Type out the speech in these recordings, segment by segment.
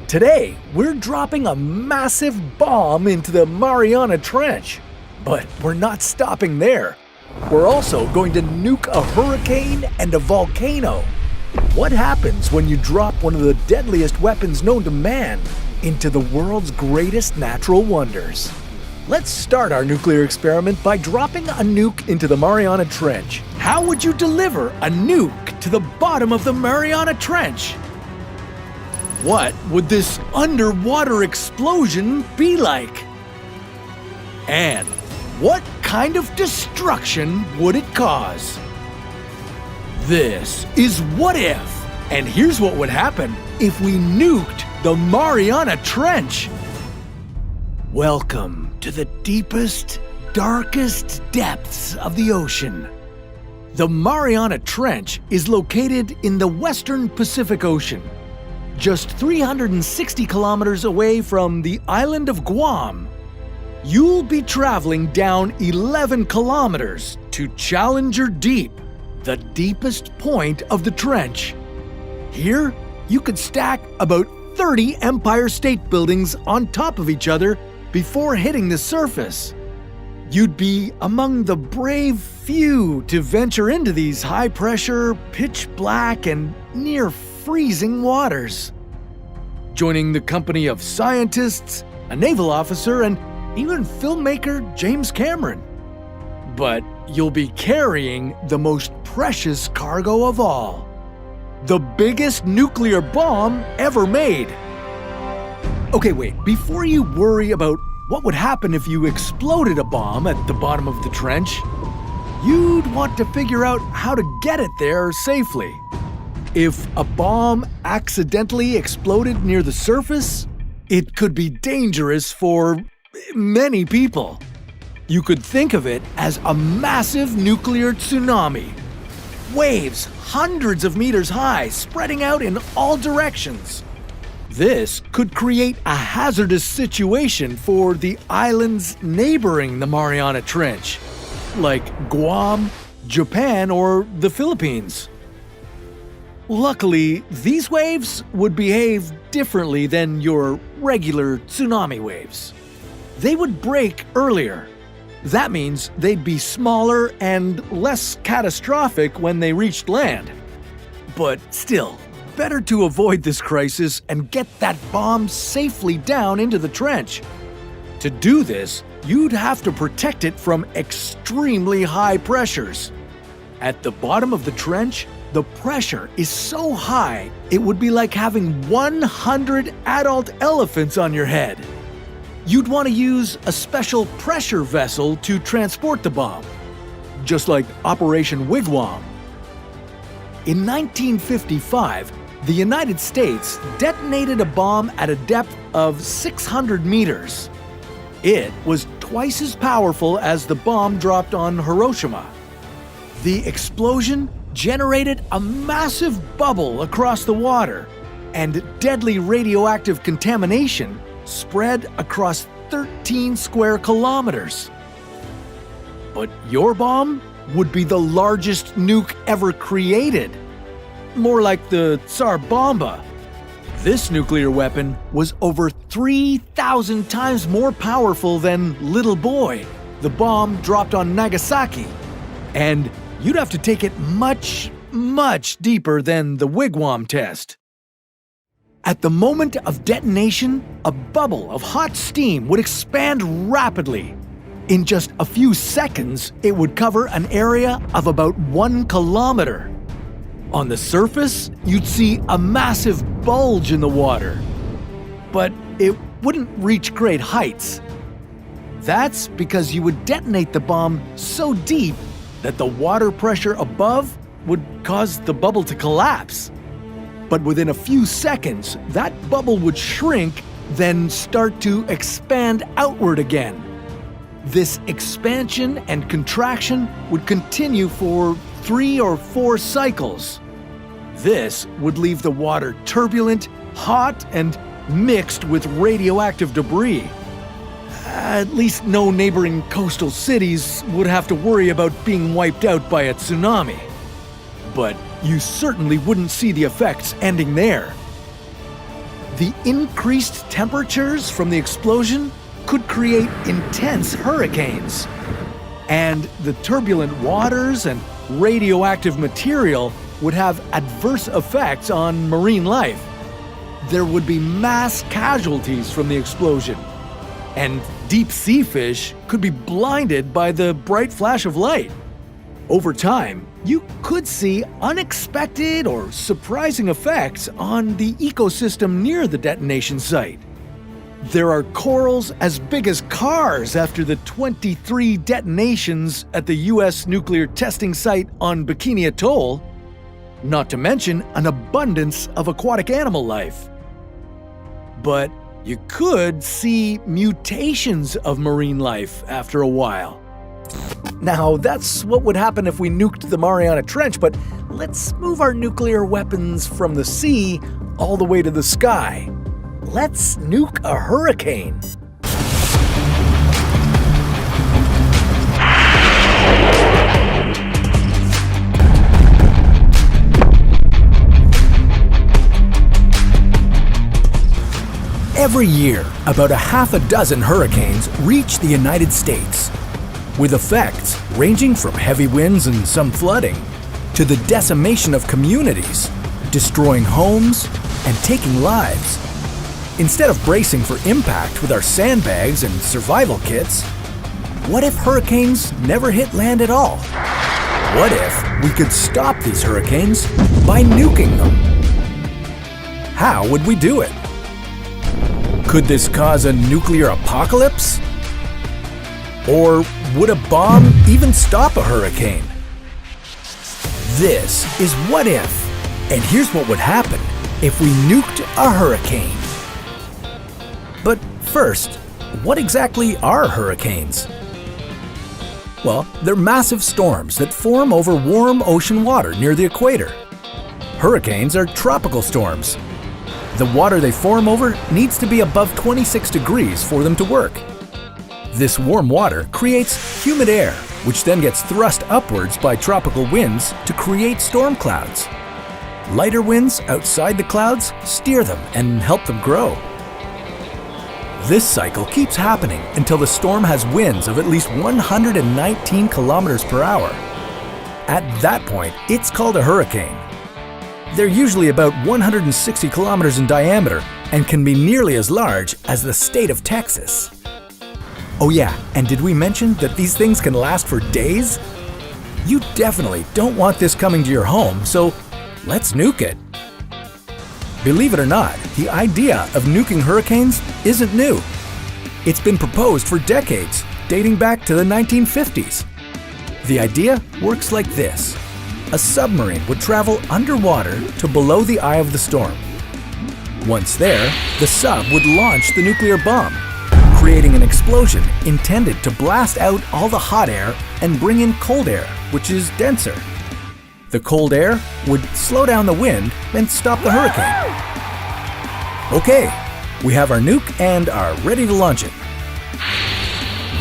Today, we're dropping a massive bomb into the Mariana Trench. But we're not stopping there. We're also going to nuke a hurricane and a volcano. What happens when you drop one of the deadliest weapons known to man into the world's greatest natural wonders? Let's start our nuclear experiment by dropping a nuke into the Mariana Trench. How would you deliver a nuke to the bottom of the Mariana Trench? What would this underwater explosion be like? And what kind of destruction would it cause? This is What If, and here's what would happen if we nuked the Mariana Trench. Welcome to the deepest, darkest depths of the ocean. The Mariana Trench is located in the western Pacific Ocean, just 360 kilometers away from the island of Guam. You'll be traveling down 11 kilometers to Challenger Deep, the deepest point of the trench. Here, you could stack about 30 Empire State Buildings on top of each other before hitting the surface. You'd be among the brave few to venture into these high-pressure, pitch-black, and near-freezing waters. Joining the company of scientists, a naval officer, and even filmmaker James Cameron. But you'll be carrying the most precious cargo of all, the biggest nuclear bomb ever made. Okay, wait, before you worry about what would happen if you exploded a bomb at the bottom of the trench, you'd want to figure out how to get it there safely. If a bomb accidentally exploded near the surface, it could be dangerous for many people. You could think of it as a massive nuclear tsunami. Waves hundreds of meters high, spreading out in all directions. This could create a hazardous situation for the islands neighboring the Mariana Trench, like Guam, Japan, or the Philippines. Luckily, these waves would behave differently than your regular tsunami waves. They would break earlier. That means they'd be smaller and less catastrophic when they reached land. But still, better to avoid this crisis and get that bomb safely down into the trench. To do this, you'd have to protect it from extremely high pressures. At the bottom of the trench, the pressure is so high, it would be like having 100 adult elephants on your head. You'd want to use a special pressure vessel to transport the bomb, just like Operation Wigwam. In 1955, the United States detonated a bomb at a depth of 600 meters. It was twice as powerful as the bomb dropped on Hiroshima. The explosion generated a massive bubble across the water, and deadly radioactive contamination spread across 13 square kilometers. But your bomb would be the largest nuke ever created. More like the Tsar Bomba. This nuclear weapon was over 3,000 times more powerful than Little Boy, the bomb dropped on Nagasaki. And you'd have to take it much, much deeper than the Wigwam test. At the moment of detonation, a bubble of hot steam would expand rapidly. In just a few seconds, it would cover an area of about 1 kilometer. On the surface, you'd see a massive bulge in the water. But it wouldn't reach great heights. That's because you would detonate the bomb so deep that the water pressure above would cause the bubble to collapse. But within a few seconds, that bubble would shrink, then start to expand outward again. This expansion and contraction would continue for 3 or 4 cycles. This would leave the water turbulent, hot, and mixed with radioactive debris. At least no neighboring coastal cities would have to worry about being wiped out by a tsunami. But you certainly wouldn't see the effects ending there. The increased temperatures from the explosion could create intense hurricanes. And the turbulent waters and radioactive material would have adverse effects on marine life. There would be mass casualties from the explosion. And deep sea fish could be blinded by the bright flash of light. Over time, you could see unexpected or surprising effects on the ecosystem near the detonation site. There are corals as big as cars after the 23 detonations at the US nuclear testing site on Bikini Atoll, not to mention an abundance of aquatic animal life. But you could see mutations of marine life after a while. Now, that's what would happen if we nuked the Mariana Trench, but let's move our nuclear weapons from the sea all the way to the sky. Let's nuke a hurricane. Every year, about half a dozen hurricanes reach the United States, with effects ranging from heavy winds and some flooding to the decimation of communities, destroying homes and taking lives. Instead of bracing for impact with our sandbags and survival kits, what if hurricanes never hit land at all? What if we could stop these hurricanes by nuking them? How would we do it? Could this cause a nuclear apocalypse? Or would a bomb even stop a hurricane? This is What If, and here's what would happen if we nuked a hurricane. But first, what exactly are hurricanes? Well, they're massive storms that form over warm ocean water near the equator. Hurricanes are tropical storms. The water they form over needs to be above 26 degrees for them to work. This warm water creates humid air, which then gets thrust upwards by tropical winds to create storm clouds. Lighter winds outside the clouds steer them and help them grow. This cycle keeps happening until the storm has winds of at least 119 kilometers per hour. At that point, it's called a hurricane. They're usually about 160 kilometers in diameter and can be nearly as large as the state of Texas. Oh yeah, and did we mention that these things can last for days? You definitely don't want this coming to your home, so let's nuke it. Believe it or not, the idea of nuking hurricanes isn't new. It's been proposed for decades, dating back to the 1950s. The idea works like this. A submarine would travel underwater to below the eye of the storm. Once there, the sub would launch the nuclear bomb, creating an explosion intended to blast out all the hot air and bring in cold air, which is denser. The cold air would slow down the wind and stop the hurricane. Okay, we have our nuke and are ready to launch it.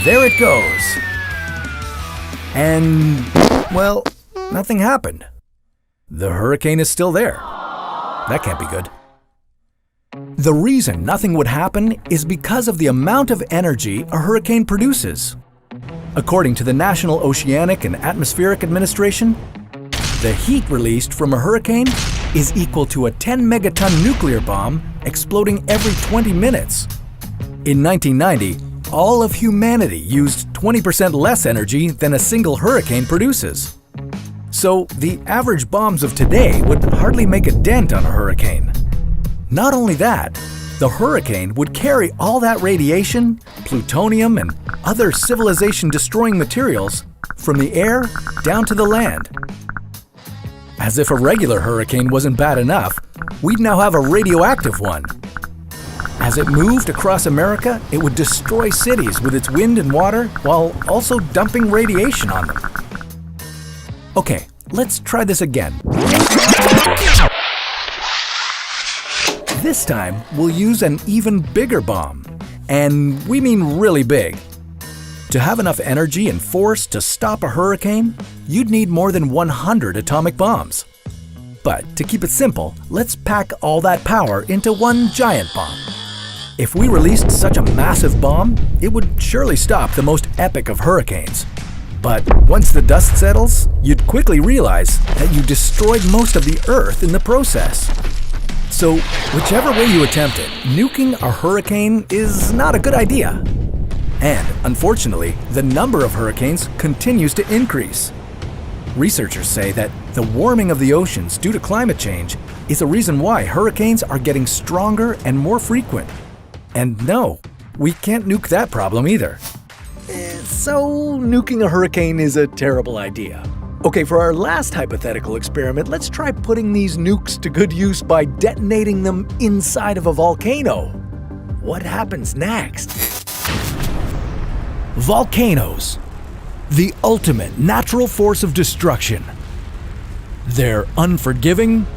There it goes. And, well, nothing happened. The hurricane is still there. That can't be good. The reason nothing would happen is because of the amount of energy a hurricane produces. According to the National Oceanic and Atmospheric Administration, the heat released from a hurricane is equal to a 10 megaton nuclear bomb exploding every 20 minutes. In 1990, all of humanity used 20% less energy than a single hurricane produces. So the average bombs of today would hardly make a dent on a hurricane. Not only that, the hurricane would carry all that radiation, plutonium, and other civilization-destroying materials from the air down to the land. As if a regular hurricane wasn't bad enough, we'd now have a radioactive one. As it moved across America, it would destroy cities with its wind and water while also dumping radiation on them. Okay, let's try this again. This time, we'll use an even bigger bomb. And we mean really big. To have enough energy and force to stop a hurricane, you'd need more than 100 atomic bombs. But to keep it simple, let's pack all that power into one giant bomb. If we released such a massive bomb, it would surely stop the most epic of hurricanes. But once the dust settles, you'd quickly realize that you destroyed most of the Earth in the process. So, whichever way you attempt it, nuking a hurricane is not a good idea. And, unfortunately, the number of hurricanes continues to increase. Researchers say that the warming of the oceans due to climate change is a reason why hurricanes are getting stronger and more frequent. And no, we can't nuke that problem either. So, nuking a hurricane is a terrible idea. Okay, for our last hypothetical experiment, let's try putting these nukes to good use by detonating them inside of a volcano. What happens next? Volcanoes. The ultimate natural force of destruction. They're unforgiving,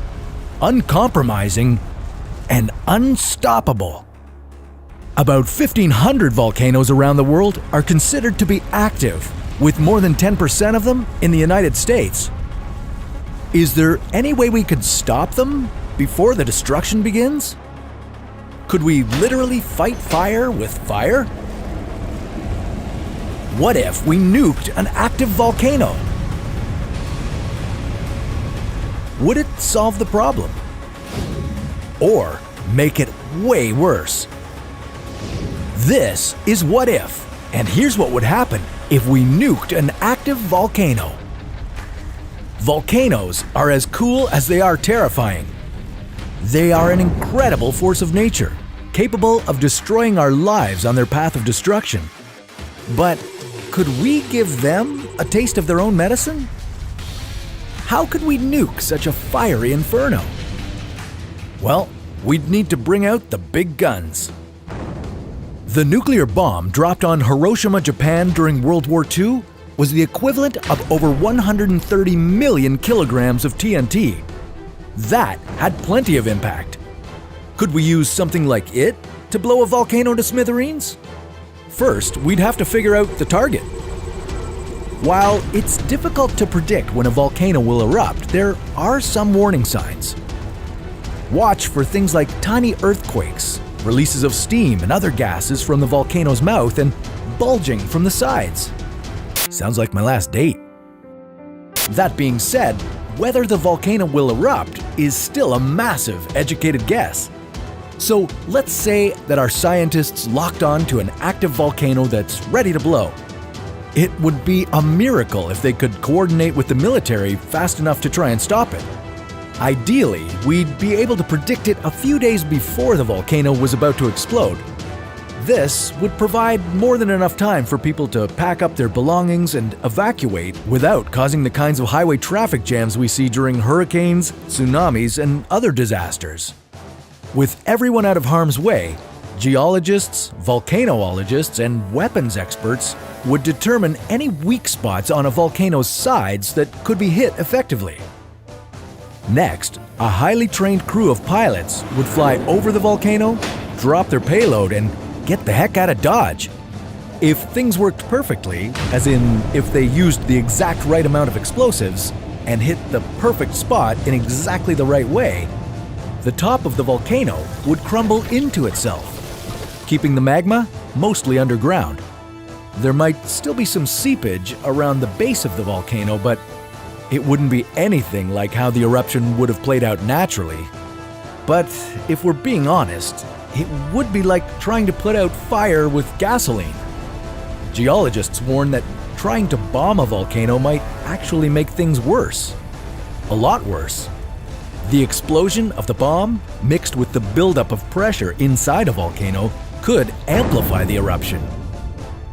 uncompromising, and unstoppable. About 1,500 volcanoes around the world are considered to be active, with more than 10% of them in the United States. Is there any way we could stop them before the destruction begins? Could we literally fight fire with fire? What if we nuked an active volcano? Would it solve the problem? Or make it way worse? This is What If, and here's what would happen if we nuked an active volcano. Volcanoes are as cool as they are terrifying. They are an incredible force of nature, capable of destroying our lives on their path of destruction. But could we give them a taste of their own medicine? How could we nuke such a fiery inferno? Well, we'd need to bring out the big guns. The nuclear bomb dropped on Hiroshima, Japan during World War II was the equivalent of over 130 million kilograms of TNT. That had plenty of impact. Could we use something like it to blow a volcano to smithereens? First, we'd have to figure out the target. While it's difficult to predict when a volcano will erupt, there are some warning signs. Watch for things like tiny earthquakes, releases of steam and other gases from the volcano's mouth, and bulging from the sides. Sounds like my last date. That being said, whether the volcano will erupt is still a massive educated guess. So let's say that our scientists locked on to an active volcano that's ready to blow. It would be a miracle if they could coordinate with the military fast enough to try and stop it. Ideally, we'd be able to predict it a few days before the volcano was about to explode. This would provide more than enough time for people to pack up their belongings and evacuate without causing the kinds of highway traffic jams we see during hurricanes, tsunamis, and other disasters. With everyone out of harm's way, geologists, volcanologists, and weapons experts would determine any weak spots on a volcano's sides that could be hit effectively. Next, a highly trained crew of pilots would fly over the volcano, drop their payload, and get the heck out of Dodge. If things worked perfectly, as in if they used the exact right amount of explosives and hit the perfect spot in exactly the right way, the top of the volcano would crumble into itself, keeping the magma mostly underground. There might still be some seepage around the base of the volcano, but it wouldn't be anything like how the eruption would have played out naturally. But if we're being honest, it would be like trying to put out fire with gasoline. Geologists warn that trying to bomb a volcano might actually make things worse. A lot worse. The explosion of the bomb, mixed with the buildup of pressure inside a volcano, could amplify the eruption.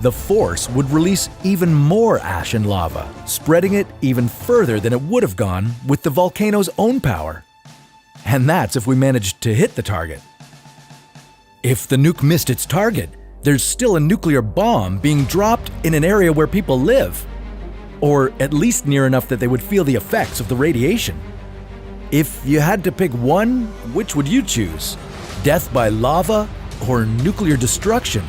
The force would release even more ash and lava, spreading it even further than it would have gone with the volcano's own power. And that's if we managed to hit the target. If the nuke missed its target, there's still a nuclear bomb being dropped in an area where people live, or at least near enough that they would feel the effects of the radiation. If you had to pick one, which would you choose? Death by lava or nuclear destruction?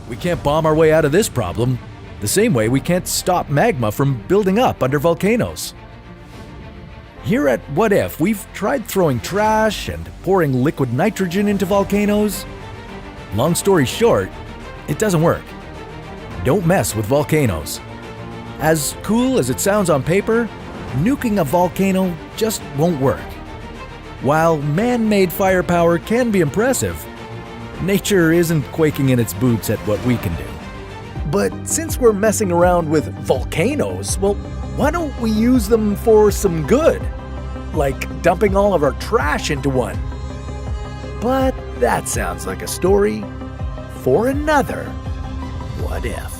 We can't bomb our way out of this problem, the same way we can't stop magma from building up under volcanoes. Here at What If, we've tried throwing trash and pouring liquid nitrogen into volcanoes. Long story short, it doesn't work. Don't mess with volcanoes. As cool as it sounds on paper, nuking a volcano just won't work. While man-made firepower can be impressive, nature isn't quaking in its boots at what we can do. But since we're messing around with volcanoes, well, why don't we use them for some good? Like dumping all of our trash into one. But that sounds like a story for another What If.